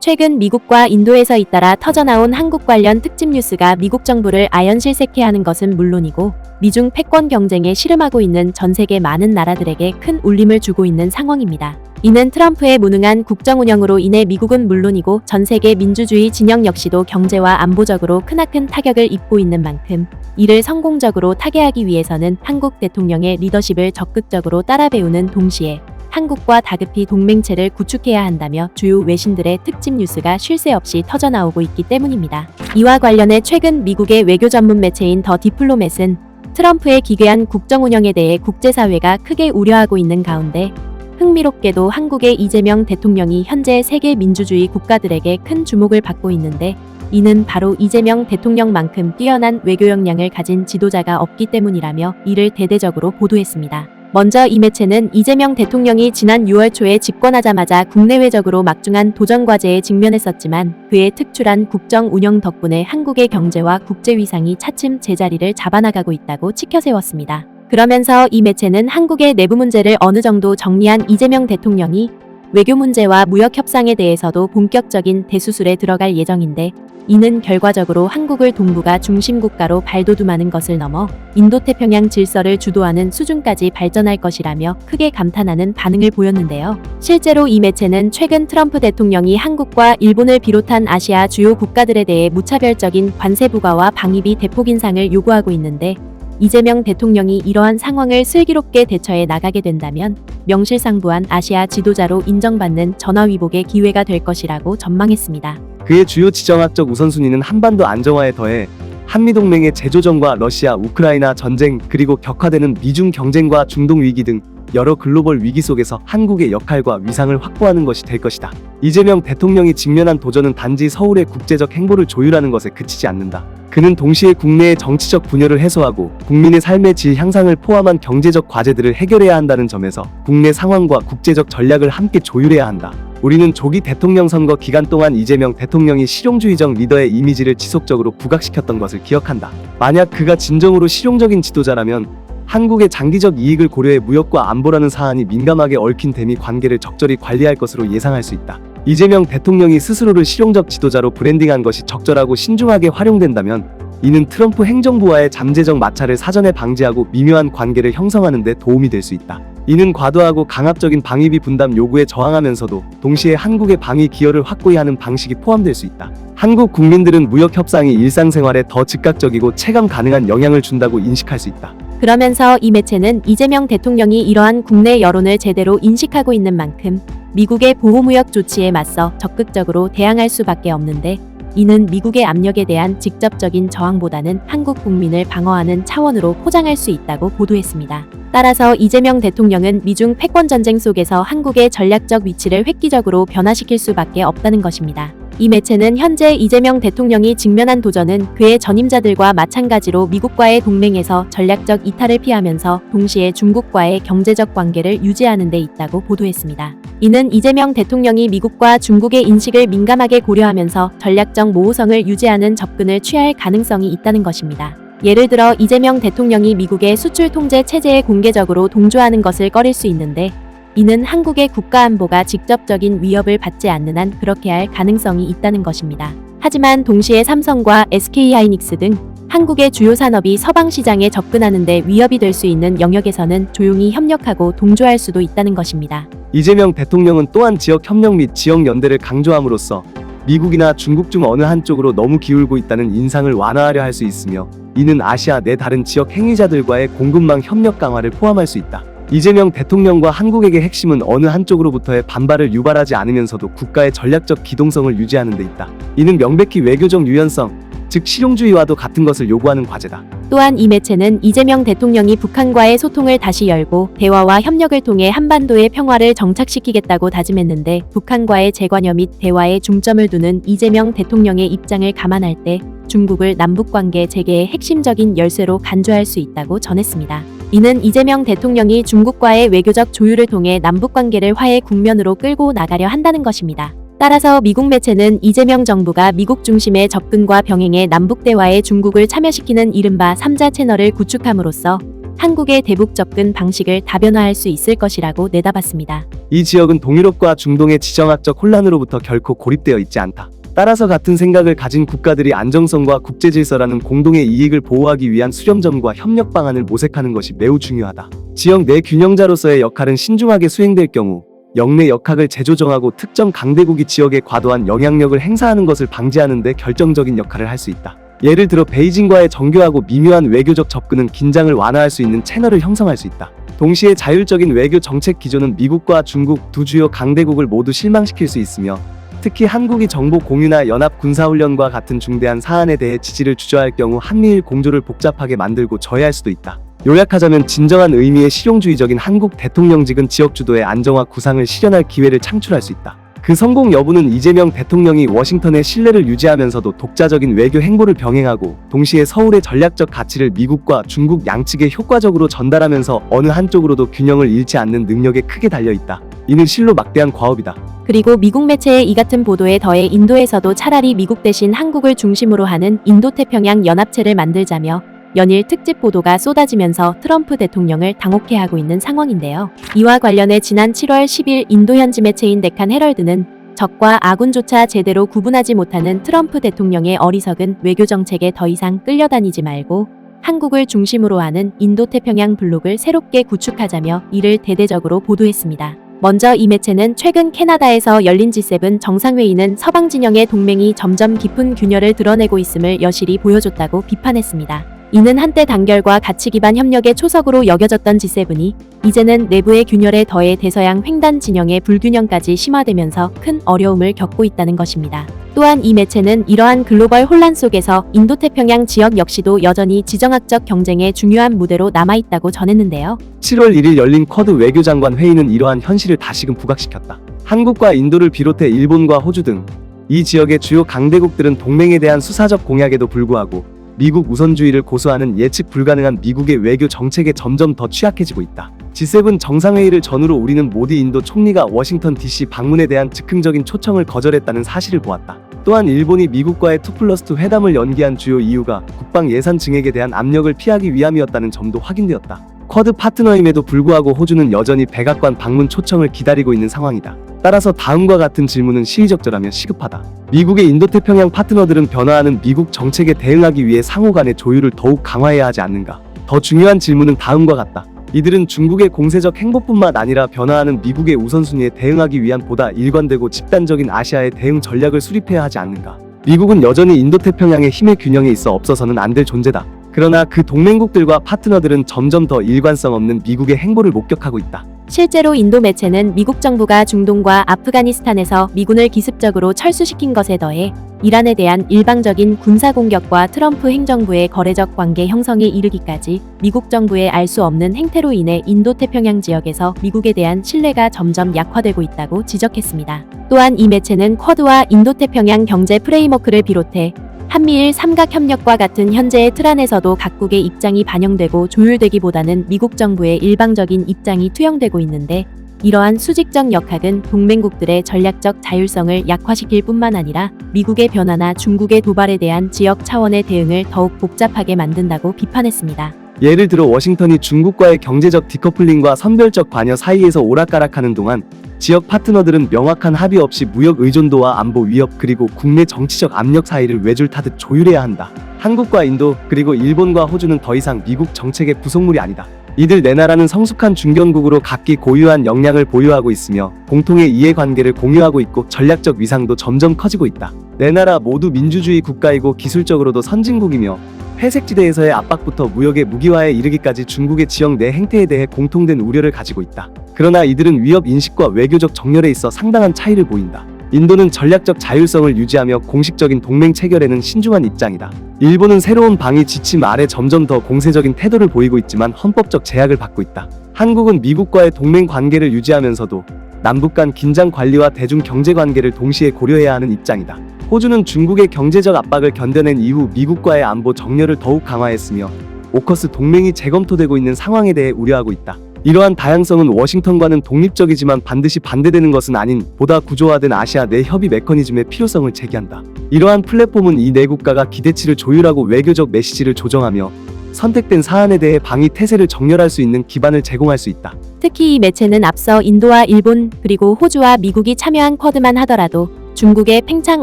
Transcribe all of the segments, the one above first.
최근 미국과 인도에서 잇따라 터져나온 한국 관련 특집 뉴스가 미국 정부를 아연실색해 하는 것은 물론이고 미중 패권 경쟁에 씨름하고 있는 전 세계 많은 나라들에게 큰 울림을 주고 있는 상황입니다. 이는 트럼프의 무능한 국정 운영으로 인해 미국은 물론이고 전 세계 민주주의 진영 역시도 경제와 안보적으로 크나큰 타격을 입고 있는 만큼 이를 성공적으로 타개하기 위해서는 한국 대통령의 리더십을 적극적으로 따라 배우는 동시에 한국과 다급히 동맹체를 구축해야 한다며 주요 외신들의 특집 뉴스가 쉴 새 없이 터져나오고 있기 때문입니다. 이와 관련해 최근 미국의 외교 전문 매체인 더 디플로맷은 트럼프의 기괴한 국정 운영에 대해 국제사회가 크게 우려하고 있는 가운데 흥미롭게도 한국의 이재명 대통령이 현재 세계 민주주의 국가들에게 큰 주목을 받고 있는데 이는 바로 이재명 대통령만큼 뛰어난 외교 역량을 가진 지도자가 없기 때문이라며 이를 대대적으로 보도했습니다. 먼저 이 매체는 이재명 대통령이 지난 6월 초에 집권하자마자 국내외적으로 막중한 도전 과제에 직면했었지만 그의 특출한 국정 운영 덕분에 한국의 경제와 국제 위상이 차츰 제자리를 잡아나가고 있다고 치켜세웠습니다. 그러면서 이 매체는 한국의 내부 문제를 어느 정도 정리한 이재명 대통령이 외교 문제와 무역 협상에 대해서도 본격적인 대수술에 들어갈 예정인데 이는 결과적으로 한국을 동북아 중심 국가로 발돋움하는 것을 넘어 인도태평양 질서를 주도하는 수준까지 발전할 것이라며 크게 감탄하는 반응을 보였는데요. 실제로 이 매체는 최근 트럼프 대통령이 한국과 일본을 비롯한 아시아 주요 국가들에 대해 무차별적인 관세 부과와 방위비 대폭 인상을 요구하고 있는데 이재명 대통령이 이러한 상황을 슬기롭게 대처해 나가게 된다면 명실상부한 아시아 지도자로 인정받는 전화위복의 기회가 될 것이라고 전망했습니다. 그의 주요 지정학적 우선순위는 한반도 안정화에 더해 한미동맹의 재조정과 러시아, 우크라이나 전쟁 그리고 격화되는 미중 경쟁과 중동 위기 등 여러 글로벌 위기 속에서 한국의 역할과 위상을 확보하는 것이 될 것이다. 이재명 대통령이 직면한 도전은 단지 서울의 국제적 행보를 조율하는 것에 그치지 않는다. 그는 동시에 국내의 정치적 분열을 해소하고 국민의 삶의 질 향상을 포함한 경제적 과제들을 해결해야 한다는 점에서 국내 상황과 국제적 전략을 함께 조율해야 한다. 우리는 조기 대통령 선거 기간 동안 이재명 대통령이 실용주의적 리더의 이미지를 지속적으로 부각시켰던 것을 기억한다. 만약 그가 진정으로 실용적인 지도자라면 한국의 장기적 이익을 고려해 무역과 안보라는 사안이 민감하게 얽힌 대미 관계를 적절히 관리할 것으로 예상할 수 있다. 이재명 대통령이 스스로를 실용적 지도자로 브랜딩한 것이 적절하고 신중하게 활용된다면 이는 트럼프 행정부와의 잠재적 마찰을 사전에 방지하고 미묘한 관계를 형성하는 데 도움이 될 수 있다. 이는 과도하고 강압적인 방위비 분담 요구에 저항하면서도 동시에 한국의 방위 기여를 확고히 하는 방식이 포함될 수 있다. 한국 국민들은 무역 협상이 일상생활에 더 즉각적이고 체감 가능한 영향을 준다고 인식할 수 있다. 그러면서 이 매체는 이재명 대통령이 이러한 국내 여론을 제대로 인식하고 있는 만큼 미국의 보호무역 조치에 맞서 적극적으로 대항할 수밖에 없는데 이는 미국의 압력에 대한 직접적인 저항보다는 한국 국민을 방어하는 차원으로 포장할 수 있다고 보도했습니다. 따라서 이재명 대통령은 미중 패권 전쟁 속에서 한국의 전략적 위치를 획기적으로 변화시킬 수밖에 없다는 것입니다. 이 매체는 현재 이재명 대통령이 직면한 도전은 그의 전임자들과 마찬가지로 미국과의 동맹에서 전략적 이탈을 피하면서 동시에 중국과의 경제적 관계를 유지하는 데 있다고 보도했습니다. 이는 이재명 대통령이 미국과 중국의 인식을 민감하게 고려하면서 전략적 모호성을 유지하는 접근을 취할 가능성이 있다는 것입니다. 예를 들어 이재명 대통령이 미국의 수출 통제 체제에 공개적으로 동조하는 것을 꺼릴 수 있는데 이는 한국의 국가안보가 직접적인 위협을 받지 않는 한 그렇게 할 가능성이 있다는 것입니다. 하지만 동시에 삼성과 SK하이닉스 등 한국의 주요 산업이 서방 시장에 접근하는 데 위협이 될 수 있는 영역에서는 조용히 협력하고 동조할 수도 있다는 것입니다. 이재명 대통령은 또한 지역 협력 및 지역 연대를 강조함으로써 미국이나 중국 중 어느 한쪽으로 너무 기울고 있다는 인상을 완화하려 할 수 있으며 이는 아시아 내 다른 지역 행위자들과의 공급망 협력 강화를 포함할 수 있다. 이재명 대통령과 한국에게 핵심은 어느 한쪽으로부터의 반발을 유발하지 않으면서도 국가의 전략적 기동성을 유지하는 데 있다. 이는 명백히 외교적 유연성, 즉 실용주의와도 같은 것을 요구하는 과제다. 또한 이 매체는 이재명 대통령이 북한과의 소통을 다시 열고 대화와 협력을 통해 한반도의 평화를 정착시키겠다고 다짐했는데 북한과의 재관여 및 대화에 중점을 두는 이재명 대통령의 입장을 감안할 때 중국을 남북관계 재개의 핵심적인 열쇠로 간주할 수 있다고 전했습니다. 이는 이재명 대통령이 중국과의 외교적 조율을 통해 남북관계를 화해 국면으로 끌고 나가려 한다는 것입니다. 따라서 미국 매체는 이재명 정부가 미국 중심의 접근과 병행해 남북 대화에 중국을 참여시키는 이른바 3자 채널을 구축함으로써 한국의 대북 접근 방식을 다변화할 수 있을 것이라고 내다봤습니다. 이 지역은 동유럽과 중동의 지정학적 혼란으로부터 결코 고립되어 있지 않다. 따라서 같은 생각을 가진 국가들이 안정성과 국제질서라는 공동의 이익을 보호하기 위한 수렴점과 협력 방안을 모색하는 것이 매우 중요하다. 지역 내 균형자로서의 역할은 신중하게 수행될 경우 영내 역학을 재조정하고 특정 강대국이 지역에 과도한 영향력을 행사하는 것을 방지하는 데 결정적인 역할을 할 수 있다. 예를 들어 베이징과의 정교하고 미묘한 외교적 접근은 긴장을 완화할 수 있는 채널을 형성할 수 있다. 동시에 자율적인 외교 정책 기조는 미국과 중국 두 주요 강대국을 모두 실망시킬 수 있으며 특히 한국이 정보 공유나 연합 군사훈련과 같은 중대한 사안에 대해 지지를 주저할 경우 한미일 공조를 복잡하게 만들고 저해할 수도 있다. 요약하자면 진정한 의미의 실용주의적인 한국 대통령직은 지역 주도의 안정화 구상을 실현할 기회를 창출할 수 있다. 그 성공 여부는 이재명 대통령이 워싱턴의 신뢰를 유지하면서도 독자적인 외교 행보를 병행하고 동시에 서울의 전략적 가치를 미국과 중국 양측에 효과적으로 전달하면서 어느 한쪽으로도 균형을 잃지 않는 능력에 크게 달려있다. 이는 실로 막대한 과업이다. 그리고 미국 매체의 이 같은 보도에 더해 인도에서도 차라리 미국 대신 한국을 중심으로 하는 인도태평양 연합체를 만들자며 연일 특집 보도가 쏟아지면서 트럼프 대통령을 당혹해하고 있는 상황인데요. 이와 관련해 지난 7월 10일 인도 현지 매체인 데칸 헤럴드는 적과 아군조차 제대로 구분하지 못하는 트럼프 대통령의 어리석은 외교 정책에 더 이상 끌려다니지 말고 한국을 중심으로 하는 인도태평양 블록을 새롭게 구축하자며 이를 대대적으로 보도했습니다. 먼저 이 매체는 최근 캐나다에서 열린 G7 정상회의는 서방 진영의 동맹이 점점 깊은 균열을 드러내고 있음을 여실히 보여줬다고 비판했습니다. 이는 한때 단결과 가치 기반 협력의 초석으로 여겨졌던 G7이 이제는 내부의 균열에 더해 대서양 횡단 진영의 불균형까지 심화되면서 큰 어려움을 겪고 있다는 것입니다. 또한 이 매체는 이러한 글로벌 혼란 속에서 인도태평양 지역 역시도 여전히 지정학적 경쟁의 중요한 무대로 남아있다고 전했는데요. 7월 1일 열린 쿼드 외교장관 회의는 이러한 현실을 다시금 부각시켰다. 한국과 인도를 비롯해 일본과 호주 등 이 지역의 주요 강대국들은 동맹에 대한 수사적 공약에도 불구하고 미국 우선주의를 고수하는 예측 불가능한 미국의 외교 정책에 점점 더 취약해지고 있다. G7 정상회의를 전후로 우리는 모디 인도 총리가 워싱턴 DC 방문에 대한 즉흥적인 초청을 거절했다는 사실을 보았다. 또한 일본이 미국과의 2+2 회담을 연기한 주요 이유가 국방 예산 증액에 대한 압력을 피하기 위함이었다는 점도 확인되었다. 쿼드 파트너임에도 불구하고 호주는 여전히 백악관 방문 초청을 기다리고 있는 상황이다. 따라서 다음과 같은 질문은 시의적절하며 시급하다. 미국의 인도태평양 파트너들은 변화하는 미국 정책에 대응하기 위해 상호 간의 조율을 더욱 강화해야 하지 않는가? 더 중요한 질문은 다음과 같다. 이들은 중국의 공세적 행보뿐만 아니라 변화하는 미국의 우선순위에 대응하기 위한 보다 일관되고 집단적인 아시아의 대응 전략을 수립해야 하지 않는가? 미국은 여전히 인도태평양의 힘의 균형에 있어 없어서는 안 될 존재다. 그러나 그 동맹국들과 파트너들은 점점 더 일관성 없는 미국의 행보를 목격하고 있다. 실제로 인도 매체는 미국 정부가 중동과 아프가니스탄에서 미군을 기습적으로 철수시킨 것에 더해 이란에 대한 일방적인 군사 공격과 트럼프 행정부의 거래적 관계 형성에 이르기까지 미국 정부의 알 수 없는 행태로 인해 인도태평양 지역에서 미국에 대한 신뢰가 점점 약화되고 있다고 지적했습니다. 또한 이 매체는 쿼드와 인도태평양 경제 프레임워크를 비롯해 한미일 삼각협력과 같은 현재의 틀 안에서도 각국의 입장이 반영되고 조율되기보다는 미국 정부의 일방적인 입장이 투영되고 있는데 이러한 수직적 역학은 동맹국들의 전략적 자율성을 약화시킬 뿐만 아니라 미국의 변화나 중국의 도발에 대한 지역 차원의 대응을 더욱 복잡하게 만든다고 비판했습니다. 예를 들어 워싱턴이 중국과의 경제적 디커플링과 선별적 관여 사이에서 오락가락하는 동안 지역 파트너들은 명확한 합의 없이 무역 의존도와 안보 위협 그리고 국내 정치적 압력 사이를 외줄 타듯 조율해야 한다. 한국과 인도 그리고 일본과 호주는 더 이상 미국 정책의 부속물이 아니다. 이들 네 나라는 성숙한 중견국으로 각기 고유한 역량을 보유하고 있으며 공통의 이해관계를 공유하고 있고 전략적 위상도 점점 커지고 있다. 네 나라 모두 민주주의 국가이고 기술적으로도 선진국이며 회색지대에서의 압박부터 무역의 무기화에 이르기까지 중국의 지역 내 행태에 대해 공통된 우려를 가지고 있다. 그러나 이들은 위협 인식과 외교적 정렬에 있어 상당한 차이를 보인다. 인도는 전략적 자율성을 유지하며 공식적인 동맹 체결에는 신중한 입장이다. 일본은 새로운 방위 지침 아래 점점 더 공세적인 태도를 보이고 있지만 헌법적 제약을 받고 있다. 한국은 미국과의 동맹 관계를 유지하면서도 남북 간 긴장 관리와 대중 경제 관계를 동시에 고려해야 하는 입장이다. 호주는 중국의 경제적 압박을 견뎌낸 이후 미국과의 안보 정렬을 더욱 강화했으며 오커스 동맹이 재검토되고 있는 상황에 대해 우려하고 있다. 이러한 다양성은 워싱턴과는 독립적이지만 반드시 반대되는 것은 아닌 보다 구조화된 아시아 내 협의 메커니즘의 필요성을 제기한다. 이러한 플랫폼은 이 네 국가가 기대치를 조율하고 외교적 메시지를 조정하며 선택된 사안에 대해 방위 태세를 정렬할 수 있는 기반을 제공할 수 있다. 특히 이 매체는 앞서 인도와 일본 그리고 호주와 미국이 참여한 쿼드만 하더라도 중국의 팽창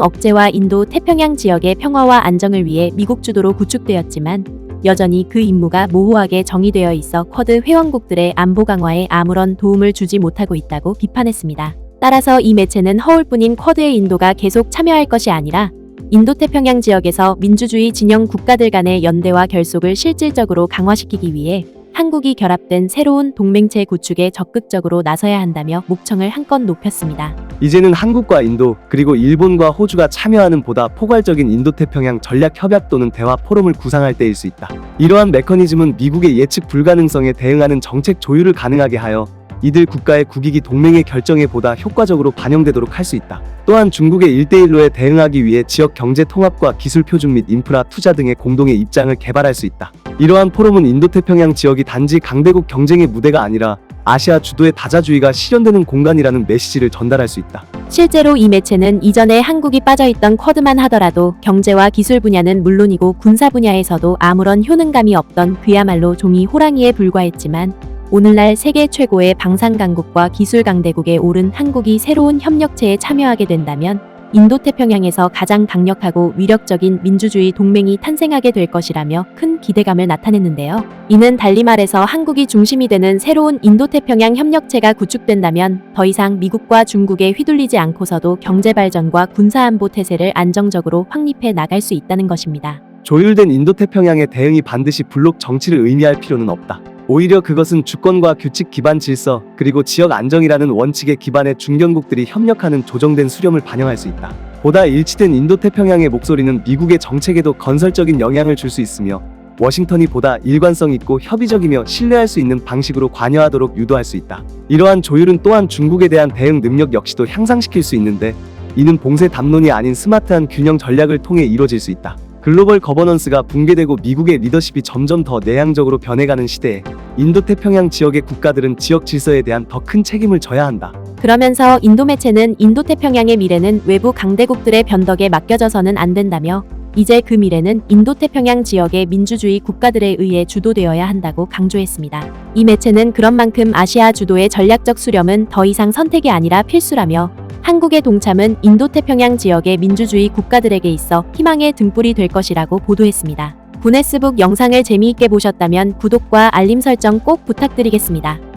억제와 인도 태평양 지역의 평화와 안정을 위해 미국 주도로 구축되었지만 여전히 그 임무가 모호하게 정의되어 있어 쿼드 회원국들의 안보 강화에 아무런 도움을 주지 못하고 있다고 비판했습니다. 따라서 이 매체는 허울뿐인 쿼드의 인도가 계속 참여할 것이 아니라 인도태평양 지역에서 민주주의 진영 국가들 간의 연대와 결속을 실질적으로 강화시키기 위해 한국이 결합된 새로운 동맹체 구축에 적극적으로 나서야 한다며 목청을 한껏 높였습니다. 이제는 한국과 인도 그리고 일본과 호주가 참여하는 보다 포괄적인 인도태평양 전략협약 또는 대화 포럼을 구상할 때일 수 있다. 이러한 메커니즘은 미국의 예측 불가능성에 대응하는 정책 조율을 가능하게 하여 이들 국가의 국익이 동맹의 결정에 보다 효과적으로 반영되도록 할 수 있다. 또한 중국의 1대1로에 대응하기 위해 지역 경제 통합과 기술 표준 및 인프라 투자 등의 공동의 입장을 개발할 수 있다. 이러한 포럼은 인도태평양 지역이 단지 강대국 경쟁의 무대가 아니라 아시아 주도의 다자주의가 실현되는 공간이라는 메시지를 전달할 수 있다. 실제로 이 매체는 이전에 한국이 빠져있던 쿼드만 하더라도 경제와 기술 분야는 물론이고 군사 분야에서도 아무런 효능감이 없던 그야말로 종이 호랑이에 불과했지만 오늘날 세계 최고의 방산 강국과 기술 강대국에 오른 한국이 새로운 협력체에 참여하게 된다면 인도태평양에서 가장 강력하고 위력적인 민주주의 동맹이 탄생하게 될 것이라며 큰 기대감을 나타냈는데요. 이는 달리 말해서 한국이 중심이 되는 새로운 인도태평양 협력체가 구축된다면 더 이상 미국과 중국에 휘둘리지 않고서도 경제발전과 군사안보 태세를 안정적으로 확립해 나갈 수 있다는 것입니다. 조율된 인도태평양의 대응이 반드시 블록 정치를 의미할 필요는 없다. 오히려 그것은 주권과 규칙 기반 질서, 그리고 지역 안정이라는 원칙에 기반해 중견국들이 협력하는 조정된 수렴을 반영할 수 있다. 보다 일치된 인도태평양의 목소리는 미국의 정책에도 건설적인 영향을 줄 수 있으며 워싱턴이 보다 일관성 있고 협의적이며 신뢰할 수 있는 방식으로 관여하도록 유도할 수 있다. 이러한 조율은 또한 중국에 대한 대응 능력 역시도 향상시킬 수 있는데 이는 봉쇄 담론이 아닌 스마트한 균형 전략을 통해 이루어질 수 있다. 글로벌 거버넌스가 붕괴되고 미국의 리더십이 점점 더 내향적으로 변해가는 시대에 인도태평양 지역의 국가들은 지역 질서에 대한 더 큰 책임을 져야 한다. 그러면서 인도 매체는 인도태평양의 미래는 외부 강대국들의 변덕에 맡겨져서는 안 된다며 이제 그 미래는 인도태평양 지역의 민주주의 국가들에 의해 주도되어야 한다고 강조했습니다. 이 매체는 그런 만큼 아시아 주도의 전략적 수렴은 더 이상 선택이 아니라 필수라며 한국의 동참은 인도태평양 지역의 민주주의 국가들에게 있어 희망의 등불이 될 것이라고 보도했습니다. 구네스북 영상을 재미있게 보셨다면 구독과 알림 설정 꼭 부탁드리겠습니다.